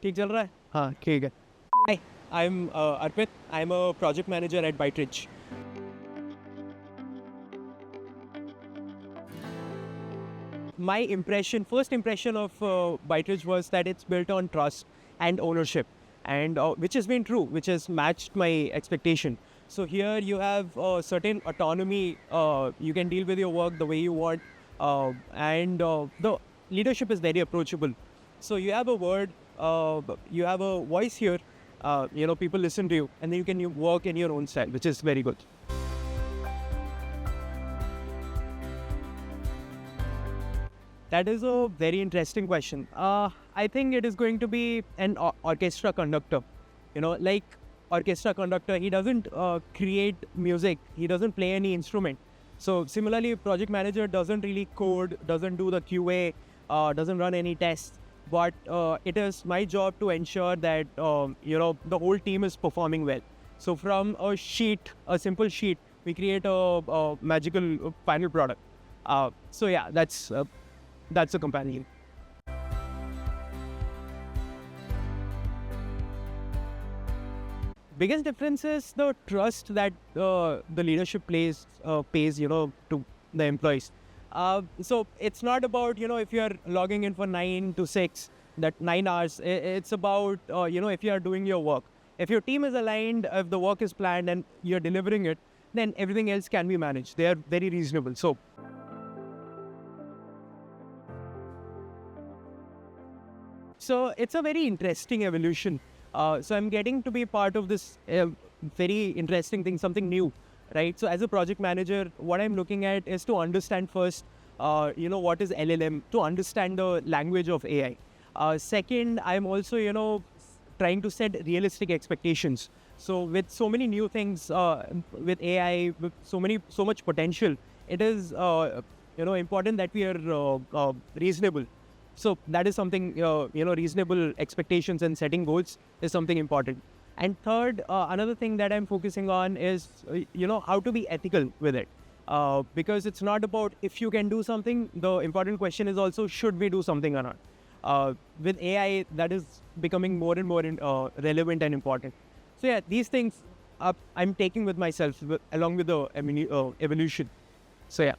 ठीक चल रहा है? हाँ ठीक है. Hi, I'm Arpit. I'm a project manager at Byteridge. My first impression of Byteridge was that it's built on trust and ownership, and which has been true, which has matched my expectation. So here you have certain autonomy. You can deal with your work the way you want, and the leadership is very approachable. So you have a word, you have a voice here. People listen to you, and then you can work in your own style, which is very good. That is a very interesting question. I think it is going to be an orchestra conductor. Like orchestra conductor, he doesn't create music. He doesn't play any instrument. So similarly, project manager doesn't really code, doesn't do the QA, doesn't run any tests. But it is my job to ensure that the whole team is performing well. So from a simple sheet, we create a magical final product. So yeah, that's a comparison. Biggest difference is the trust that the leadership pays, to the employees. So it's not about, if you're logging in for 9 to 6, that 9 hours. It's about, if you are doing your work. If your team is aligned, if the work is planned and you're delivering it, then everything else can be managed. They are very reasonable. So it's a very interesting evolution. So I'm getting to be part of this very interesting thing, something new, right? So as a project manager, what I'm looking at is to understand first, what is LLM, to understand the language of AI. Second, I'm also, trying to set realistic expectations. So with so many new things, with AI, with so much potential, it is, important that we are reasonable. So that is something, reasonable expectations and setting goals is something important. And third, another thing that I'm focusing on is, how to be ethical with it. Because it's not about if you can do something, the important question is also, should we do something or not? With AI, that is becoming more and more relevant and important. So yeah, these things I'm taking with myself along with the evolution. So yeah.